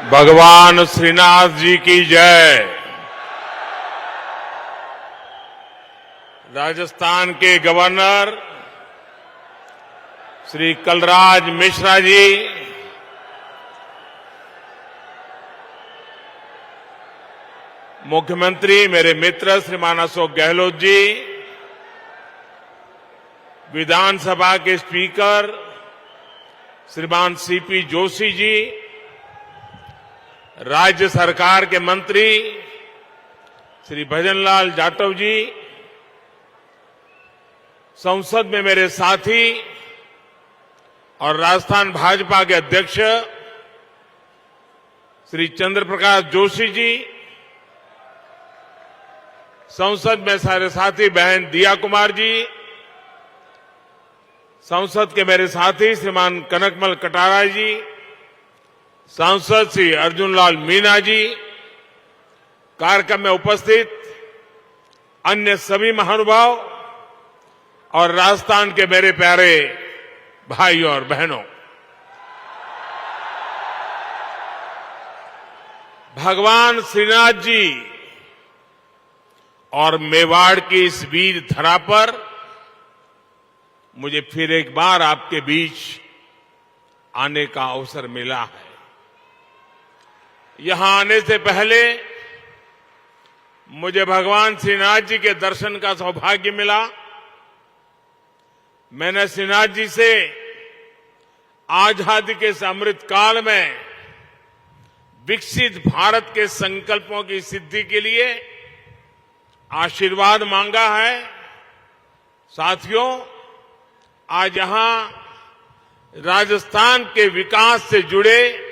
भगवान श्रीनाथ जी की जय। राजस्थान के गवर्नर श्री कलराज मिश्रा जी, मुख्यमंत्री मेरे मित्र श्रीमान अशोक गहलोत जी, विधानसभा के स्पीकर श्रीमान सीपी जोशी जी, राज्य सरकार के मंत्री श्री भजनलाल जाटव जी, संसद में मेरे साथी और राजस्थान भाजपा के अध्यक्ष श्री चंद्र प्रकाश जोशी जी, संसद में सारे साथी बहन दिया कुमार जी, संसद के मेरे साथी श्रीमान कनकमल कटारा जी, सांसद श्री अर्जुन लाल मीणा जी, कार्यक्रम में उपस्थित अन्य सभी महानुभाव और राजस्थान के मेरे प्यारे भाई और बहनों, भगवान श्रीनाथ जी और मेवाड़ की इस वीर धरा पर मुझे फिर एक बार आपके बीच आने का अवसर मिला है। यहां आने से पहले मुझे भगवान श्रीनाथ जी के दर्शन का सौभाग्य मिला। मैंने श्रीनाथ जी से आजादी के इस अमृत काल में विकसित भारत के संकल्पों की सिद्धि के लिए आशीर्वाद मांगा है। साथियों, आज यहां राजस्थान के विकास से जुड़े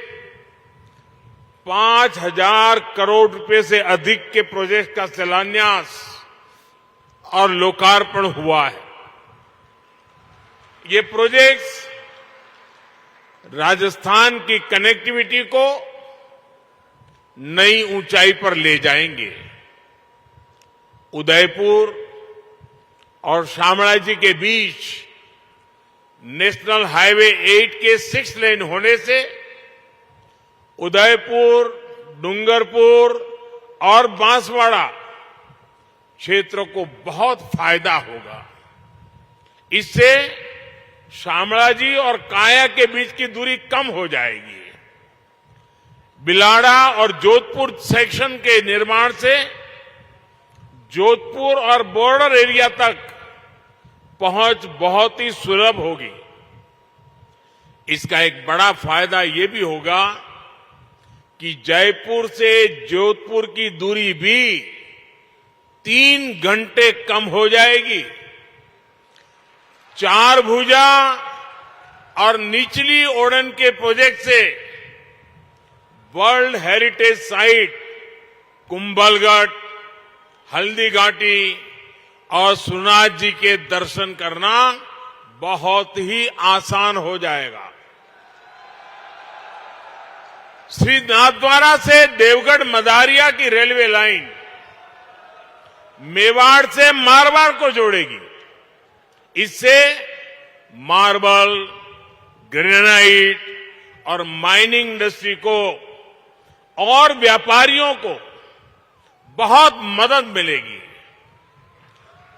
5,000 करोड़ रुपए से अधिक के प्रोजेक्ट का शिलान्यास और लोकार्पण हुआ है। ये प्रोजेक्ट्स राजस्थान की कनेक्टिविटी को नई ऊंचाई पर ले जाएंगे। उदयपुर और शामळाजी के बीच नेशनल हाईवे 8 के 6 लेन होने से उदयपुर, डूंगरपुर और बांसवाड़ा क्षेत्रों को बहुत फायदा होगा। इससे शामळाजी और काया के बीच की दूरी कम हो जाएगी। बिलाड़ा और जोधपुर सेक्शन के निर्माण से जोधपुर और बॉर्डर एरिया तक पहुंच बहुत ही सुलभ होगी। इसका एक बड़ा फायदा ये भी होगा कि जयपुर से जोधपुर की दूरी भी 3 घंटे कम हो जाएगी। 4 भुजा और निचली ओड़न के प्रोजेक्ट से world heritage site Kumbhalgarh, Haldighati और श्रीनाथ जी के दर्शन करना बहुत ही आसान हो जाएगा। श्री नाथद्वारा से देवगढ़ मदारिया की रेलवे लाइन मेवाड़ से मारवाड़ को जोड़ेगी। इससे मार्बल, ग्रेनाइट और माइनिंग इंडस्ट्री को और व्यापारियों को बहुत मदद मिलेगी।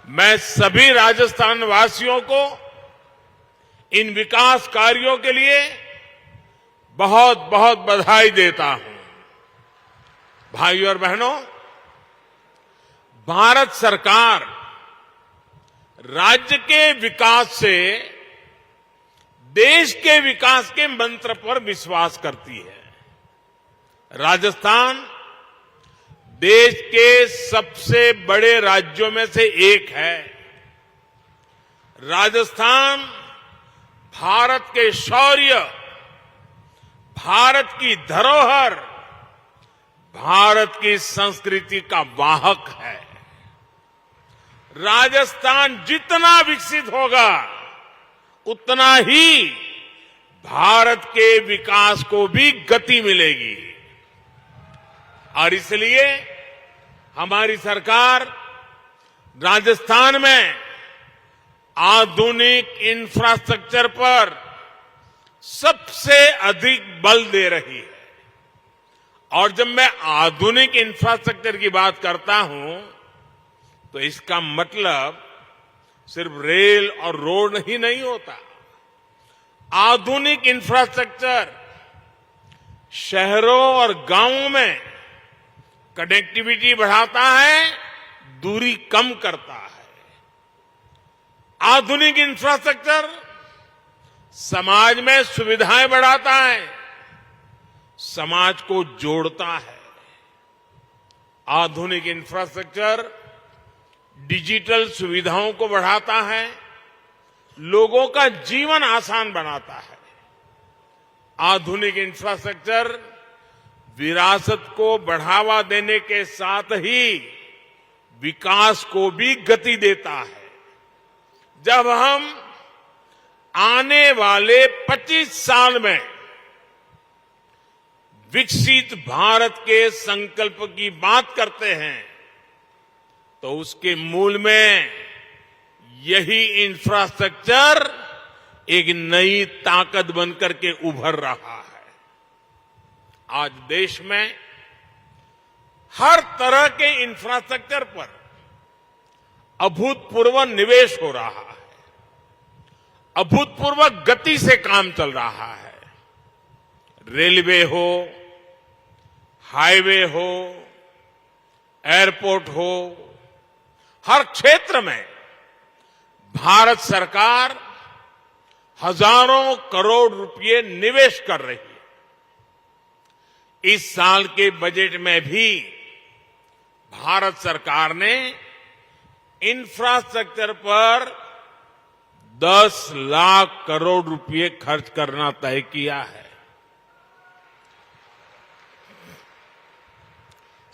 मैं सभी राजस्थान वासियों को इन विकास कार्यों के लिए बहुत बहुत बधाई देता हूं। भाइयों और बहनों, भारत सरकार राज्य के विकास से देश के विकास के मंत्र पर विश्वास करती है। राजस्थान देश के सबसे बड़े राज्यों में से एक है। राजस्थान भारत के शौर्य, भारत की धरोहर, भारत की संस्कृति का वाहक है। राजस्थान जितना विकसित होगा उतना ही भारत के विकास को भी गति मिलेगी। और इसलिए हमारी सरकार राजस्थान में आधुनिक इंफ्रास्ट्रक्चर पर सबसे अधिक बल दे रही है। और जब मैं आधुनिक इंफ्रास्ट्रक्चर की बात करता हूं तो इसका मतलब सिर्फ रेल और रोड ही नहीं होता। आधुनिक इंफ्रास्ट्रक्चर शहरों और गांवों में कनेक्टिविटी बढ़ाता है, दूरी कम करता है। आधुनिक इंफ्रास्ट्रक्चर समाज में सुविधाएं बढ़ाता है, समाज को जोड़ता है। आधुनिक इंफ्रास्ट्रक्चर डिजिटल सुविधाओं को बढ़ाता है, लोगों का जीवन आसान बनाता है। आधुनिक इंफ्रास्ट्रक्चर विरासत को बढ़ावा देने के साथ ही विकास को भी गति देता है। जब हम आने वाले 25 साल में विकसित भारत के संकल्प की बात करते हैं तो उसके मूल में यही इंफ्रास्ट्रक्चर एक नई ताकत बनकर के उभर रहा है। आज देश में हर तरह के इंफ्रास्ट्रक्चर पर अभूतपूर्व निवेश हो रहा है, अभूतपूर्व गति से काम चल रहा है। रेलवे हो, हाईवे हो, एयरपोर्ट हो, हर क्षेत्र में भारत सरकार हजारों करोड़ रुपए निवेश कर रही है। इस साल के बजट में भी भारत सरकार ने इंफ्रास्ट्रक्चर पर 10 लाख करोड़ रुपए खर्च करना तय किया है।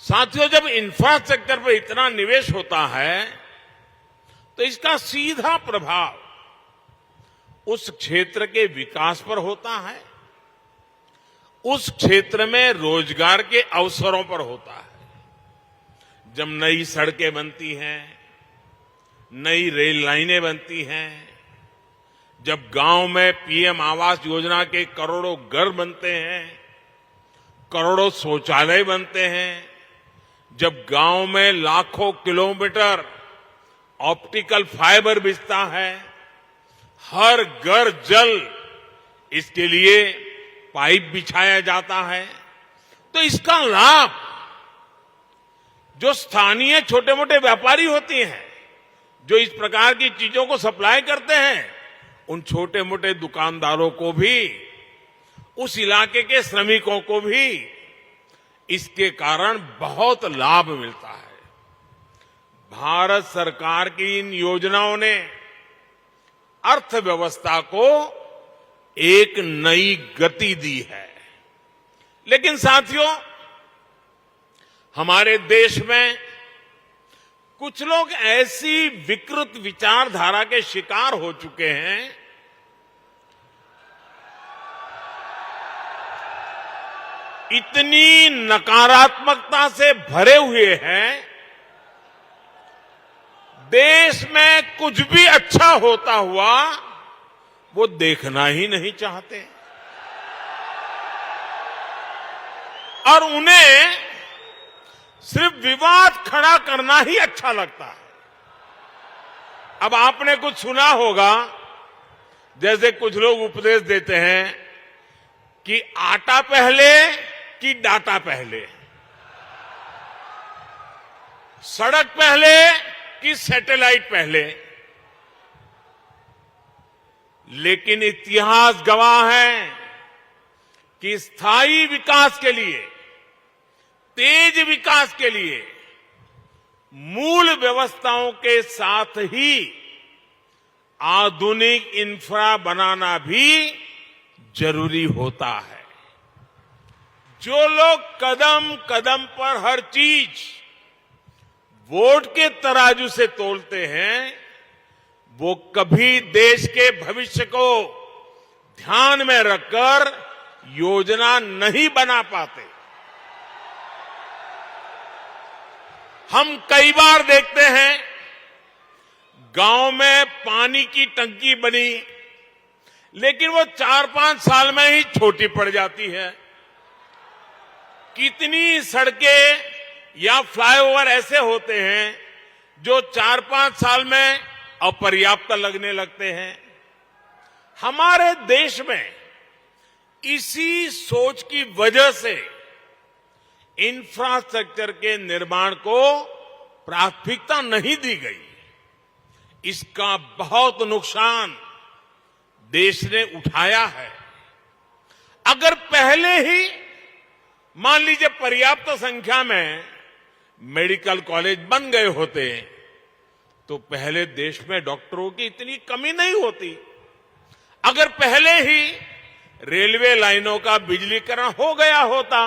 साथियों, जब इंफ्रास्ट्रक्चर पर इतना निवेश होता है तो इसका सीधा प्रभाव उस क्षेत्र के विकास पर होता है, उस क्षेत्र में रोजगार के अवसरों पर होता है। जब नई सड़कें बनती हैं, नई रेल लाइनें बनती हैं, जब गांव में पीएम आवास योजना के करोड़ों घर बनते हैं, करोड़ों शौचालय बनते हैं, जब गांव में लाखों किलोमीटर ऑप्टिकल फाइबर बिछता है, हर घर जल इसके लिए पाइप बिछाया जाता है, तो इसका लाभ जो स्थानीय छोटे मोटे व्यापारी होते हैं, जो इस प्रकार की चीजों को सप्लाई करते हैं, उन छोटे मोटे दुकानदारों को भी, उस इलाके के श्रमिकों को भी इसके कारण बहुत लाभ मिलता है। भारत सरकार की इन योजनाओं ने अर्थव्यवस्था को एक नई गति दी है। लेकिन साथियों, हमारे देश में कुछ लोग ऐसी विकृत विचारधारा के शिकार हो चुके हैं इतनी नकारात्मकता से भरे हुए हैं, देश में कुछ भी अच्छा होता हुआ वो देखना ही नहीं चाहते और उन्हें सिर्फ विवाद खड़ा करना ही अच्छा लगता है। अब आपने कुछ सुना होगा, जैसे कुछ लोग उपदेश देते हैं कि आटा पहले कि डाटा पहले, सड़क पहले कि सैटेलाइट पहले। लेकिन इतिहास गवाह है कि स्थायी विकास के लिए, तेज विकास के लिए मूल व्यवस्थाओं के साथ ही आधुनिक इंफ्रा बनाना भी जरूरी होता है। जो लोग कदम कदम पर हर चीज वोट के तराजू से तोलते हैं, वो कभी देश के भविष्य को ध्यान में रखकर योजना नहीं बना पाते। हम कई बार देखते हैं गांव में पानी की टंकी बनी, लेकिन वो 4-5 साल में ही छोटी पड़ जाती है। कितनी सड़कें या फ्लाईओवर ऐसे होते हैं जो 4-5 साल में अपर्याप्त लगने लगते हैं। हमारे देश में इसी सोच की वजह से इंफ्रास्ट्रक्चर के निर्माण को प्राथमिकता नहीं दी गई। इसका बहुत नुकसान देश ने उठाया है। अगर पहले ही मान लीजिए पर्याप्त संख्या में मेडिकल कॉलेज बन गए होते तो पहले देश में डॉक्टरों की इतनी कमी नहीं होती। अगर पहले ही रेलवे लाइनों का बिजलीकरण हो गया होता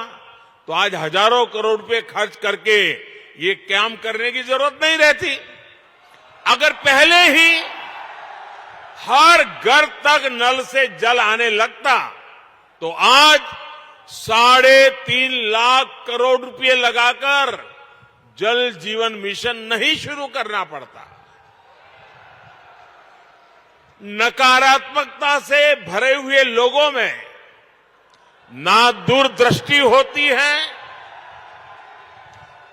तो आज हजारों करोड़ रुपए खर्च करके ये काम करने की जरूरत नहीं रहती। अगर पहले ही हर घर तक नल से जल आने लगता तो आज 3.5 लाख करोड़ रुपए लगाकर जल जीवन मिशन नहीं शुरू करना पड़ता। नकारात्मकता से भरे हुए लोगों में ना दूरदृष्टि होती है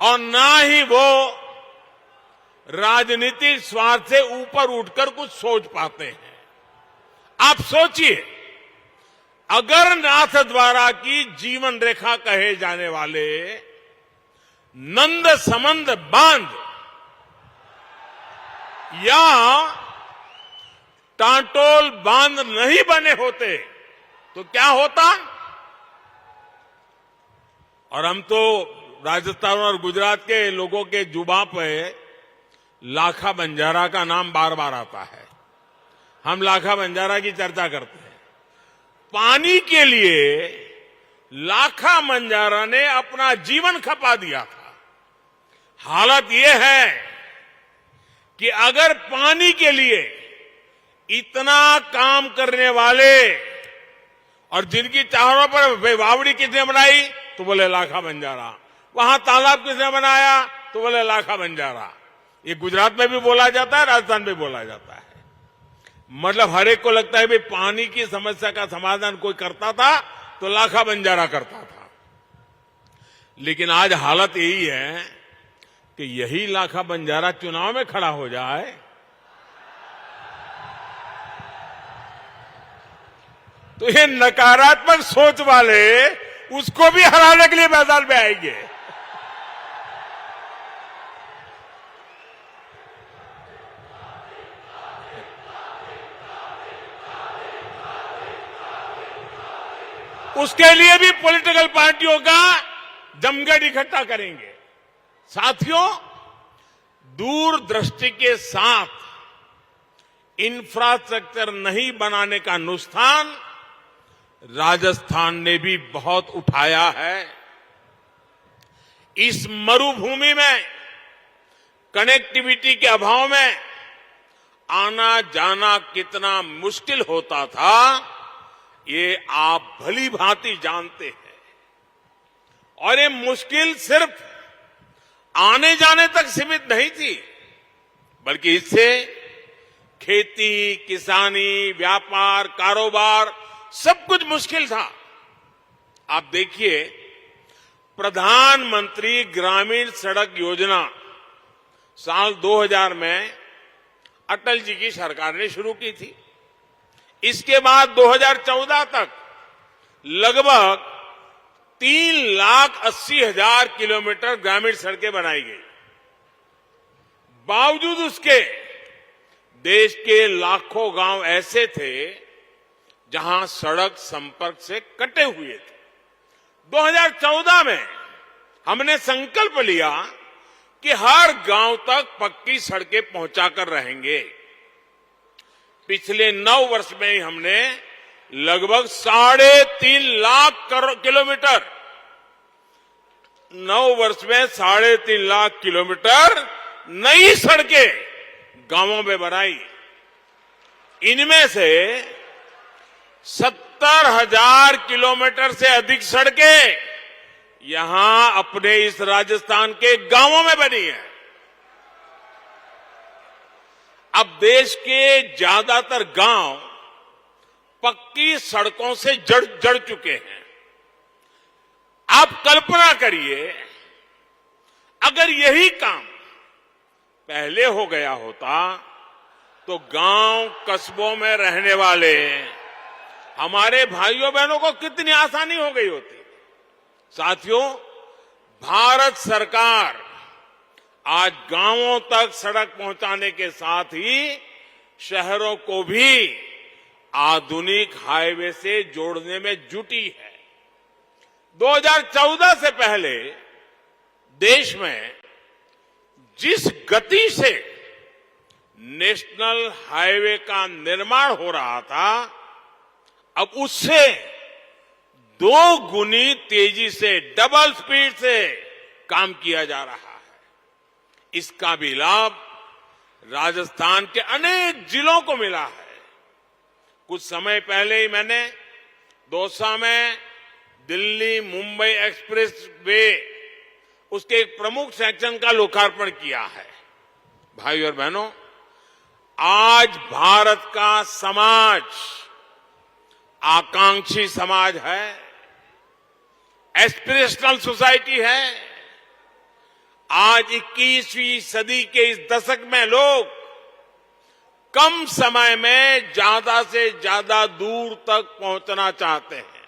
और ना ही वो राजनीतिक स्वार्थ से ऊपर उठकर कुछ सोच पाते हैं। आप सोचिए, अगर नाथ द्वारा की जीवन रेखा कहे जाने वाले नंद समंद बांध या टांटोल बांध नहीं बने होते तो क्या होता। और हम तो राजस्थान और गुजरात के लोगों के जुबां पे लाखा बंजारा का नाम बार बार आता है। हम लाखा बंजारा की चर्चा करते हैं। पानी के लिए लाखा बंजारा ने अपना जीवन खपा दिया था। हालत यह है कि अगर पानी के लिए इतना काम करने वाले और जिनकी चारों पर बावड़ी किसने बनाई तो बोले लाखा बंजारा, वहां तालाब किसने बनाया तो बोले लाखा बंजारा। ये गुजरात में भी बोला जाता है, राजस्थान में बोला जाता है। मतलब हर एक को लगता है भाई पानी की समस्या का समाधान कोई करता था तो लाखा बंजारा करता था। लेकिन आज हालत यही है कि यही लाखा बंजारा चुनाव में खड़ा हो जाए तो ये नकारात्मक सोच वाले उसको भी हराने के लिए मैदान में आएंगे। उसके लिए भी पॉलिटिकल पार्टियों का जमघट इकट्ठा करेंगे। साथियों, दूरदृष्टि के साथ इंफ्रास्ट्रक्चर नहीं बनाने का नुकसान राजस्थान ने भी बहुत उठाया है। इस मरुभूमि में कनेक्टिविटी के अभाव में आना जाना कितना मुश्किल होता था ये आप भली भांति जानते हैं। और ये मुश्किल सिर्फ आने जाने तक सीमित नहीं थी, बल्कि इससे खेती, किसानी, व्यापार, कारोबार सब कुछ मुश्किल था। आप देखिए, प्रधानमंत्री ग्रामीण सड़क योजना साल 2000 में अटल जी की सरकार ने शुरू की थी। इसके बाद 2014 तक लगभग 3,80,000 किलोमीटर ग्रामीण सड़कें बनाई गई। बावजूद उसके देश के लाखों गांव ऐसे थे जहां सड़क संपर्क से कटे हुए थे। 2014 में हमने संकल्प लिया कि हर गांव तक पक्की सड़कें पहुंचाकर रहेंगे। पिछले 9 वर्ष में ही हमने लगभग 3.5 लाख किलोमीटर 9 वर्ष में 3.5 लाख किलोमीटर नई सड़कें गांवों में बनाई। इनमें से 70,000 किलोमीटर से अधिक सड़कें यहां अपने इस राजस्थान के गांवों में बनी है। अब देश के ज्यादातर गांव पक्की सड़कों से जड़ चुके हैं। आप कल्पना करिए, अगर यही काम पहले हो गया होता तो गांव कस्बों में रहने वाले हमारे भाइयों बहनों को कितनी आसानी हो गई होती। साथियों, भारत सरकार आज गांवों तक सड़क पहुंचाने के साथ ही शहरों को भी आधुनिक हाईवे से जोड़ने में जुटी है। 2014 से पहले देश में जिस गति से नेशनल हाईवे का निर्माण हो रहा था, अब उससे 2 गुनी तेजी से, डबल स्पीड से काम किया जा रहा है। इसका भी लाभ राजस्थान के अनेक जिलों को मिला है। कुछ समय पहले ही मैंने दौसा में दिल्ली मुंबई एक्सप्रेस वे, उसके एक प्रमुख सेक्शन का लोकार्पण किया है। भाइयों और बहनों, आज भारत का समाज आकांक्षी समाज है, एस्पिरेशनल सोसाइटी है। आज 21वीं सदी के इस दशक में लोग कम समय में ज्यादा से ज्यादा दूर तक पहुंचना चाहते हैं,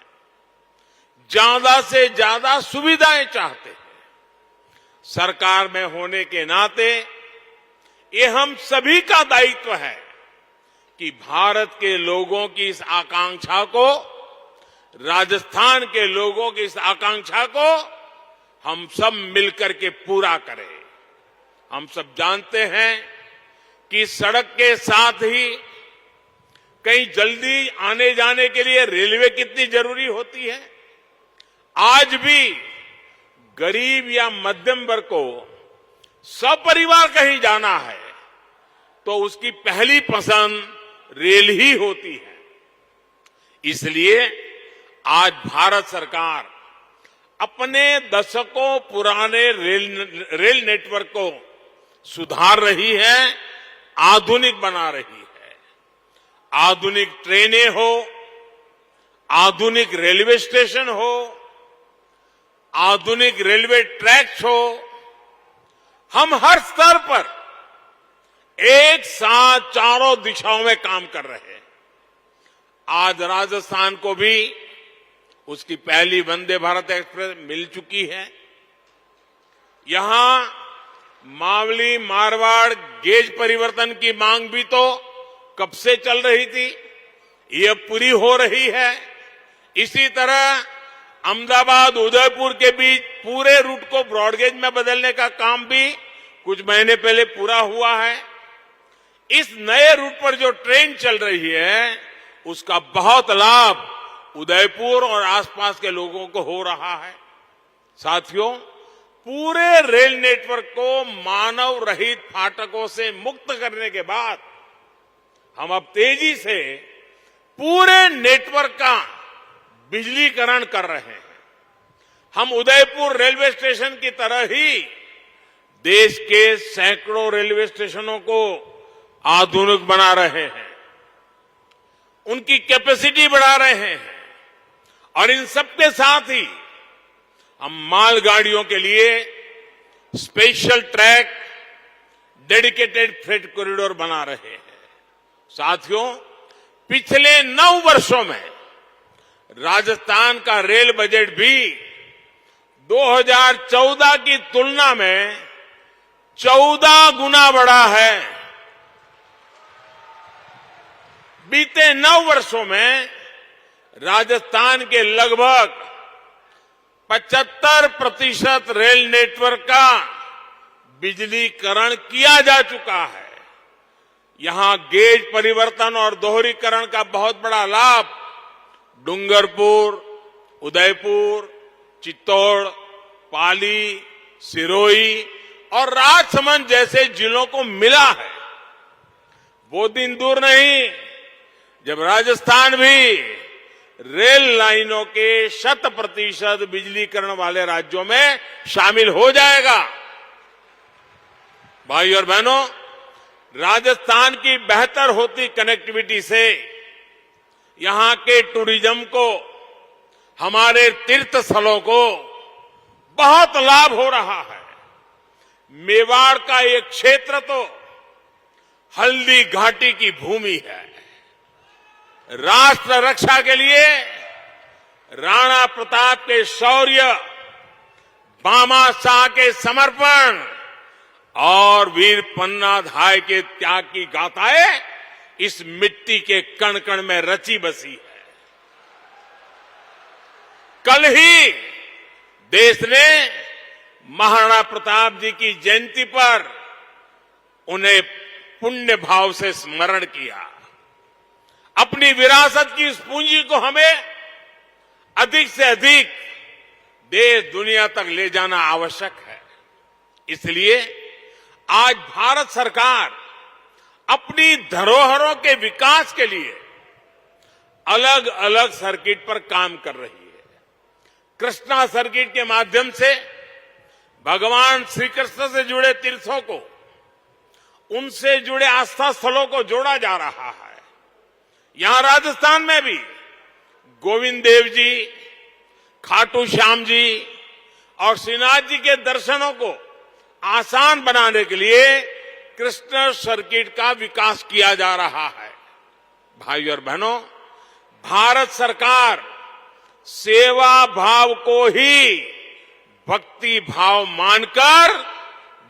ज्यादा से ज्यादा सुविधाएं चाहते हैं। सरकार में होने के नाते ये हम सभी का दायित्व है कि भारत के लोगों की इस आकांक्षा को, राजस्थान के लोगों की इस आकांक्षा को हम सब मिलकर के पूरा करें। हम सब जानते हैं कि सड़क के साथ ही कहीं जल्दी आने जाने के लिए रेलवे कितनी जरूरी होती है। आज भी गरीब या मध्यम वर्ग को सपरिवार कहीं जाना है तो उसकी पहली पसंद रेल ही होती है। इसलिए आज भारत सरकार अपने दशकों पुराने रेल नेटवर्क को सुधार रही है, आधुनिक बना रही है। आधुनिक ट्रेनें हो, आधुनिक रेलवे स्टेशन हो, आधुनिक रेलवे ट्रैक्स हो, हम हर स्तर पर एक साथ चारों दिशाओं में काम कर रहे हैं। आज राजस्थान को भी उसकी पहली वंदे भारत एक्सप्रेस मिल चुकी है। यहां मावली मारवाड़ गेज परिवर्तन की मांग भी तो कब से चल रही थी, ये पूरी हो रही है। इसी तरह अहमदाबाद उदयपुर के बीच पूरे रूट को ब्रॉडगेज में बदलने का काम भी कुछ महीने पहले पूरा हुआ है। इस नए रूट पर जो ट्रेन चल रही है उसका बहुत लाभ उदयपुर और आसपास के लोगों को हो रहा है। साथियों, पूरे रेल नेटवर्क को मानव रहित फाटकों से मुक्त करने के बाद हम अब तेजी से पूरे नेटवर्क का बिजलीकरण कर रहे हैं। हम उदयपुर रेलवे स्टेशन की तरह ही देश के सैकड़ों रेलवे स्टेशनों को आधुनिक बना रहे हैं, उनकी कैपेसिटी बढ़ा रहे हैं और इन सबके साथ ही हम मालगाड़ियों के लिए special track, dedicated freight corridor बना रहे हैं। साथियों, पिछले 9 वर्षों में राजस्थान का रेल बजट भी 2014 की तुलना में 14 गुना बढ़ा है। बीते 9 वर्षों में राजस्थान के लगभग 75% रेल नेटवर्क का बिजलीकरण किया जा चुका है। यहां गेज परिवर्तन और दोहरीकरण का बहुत बड़ा लाभ डूंगरपुर, उदयपुर, चित्तौड़, पाली, सिरोही और राजसमंद जैसे जिलों को मिला है। वो दिन दूर नहीं जब राजस्थान भी रेल लाइनों के 100% बिजलीकरण वाले राज्यों में शामिल हो जाएगा। भाई और बहनों, राजस्थान की बेहतर होती कनेक्टिविटी से यहां के टूरिज्म को, हमारे तीर्थ स्थलों को बहुत लाभ हो रहा है। मेवाड़ का ये क्षेत्र तो हल्दी घाटी की भूमि है। राष्ट्र रक्षा के लिए राणा प्रताप के शौर्य, बामा शाह के समर्पण और वीर पन्ना धाय के त्याग की गाथाएं इस मिट्टी के कण कण में रची बसी है। कल ही देश ने महाराणा प्रताप जी की जयंती पर उन्हें पुण्य भाव से स्मरण किया। अपनी विरासत की इस पूंजी को हमें अधिक से अधिक देश दुनिया तक ले जाना आवश्यक है। इसलिए आज भारत सरकार अपनी धरोहरों के विकास के लिए अलग अलग सर्किट पर काम कर रही है। कृष्णा सर्किट के माध्यम से भगवान श्री कृष्ण से जुड़े तीर्थों को, उनसे जुड़े आस्था स्थलों को जोड़ा जा रहा है। यहां राजस्थान में भी गोविंद देव जी, खाटू श्याम जी और श्रीनाथ जी के दर्शनों को आसान बनाने के लिए कृष्ण सर्किट का विकास किया जा रहा है। भाइयों और बहनों, भारत सरकार सेवा भाव को ही भक्ति भाव मानकर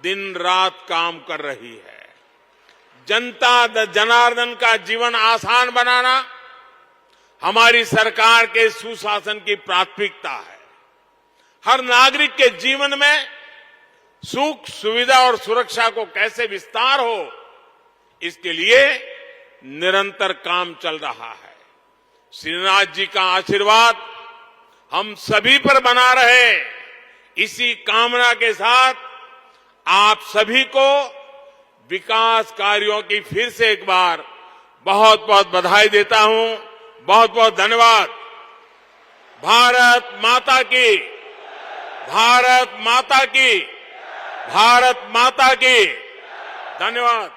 दिन रात काम कर रही है। जनता जनार्दन का जीवन आसान बनाना हमारी सरकार के सुशासन की प्राथमिकता है। हर नागरिक के जीवन में सुख, सुविधा और सुरक्षा को कैसे विस्तार हो, इसके लिए निरंतर काम चल रहा है। श्रीनाथ जी का आशीर्वाद हम सभी पर बना रहे, इसी कामना के साथ आप सभी को विकास कार्यों की फिर से एक बार बहुत बहुत बधाई देता हूं। बहुत बहुत धन्यवाद। भारत माता की, भारत माता की, भारत माता की। धन्यवाद।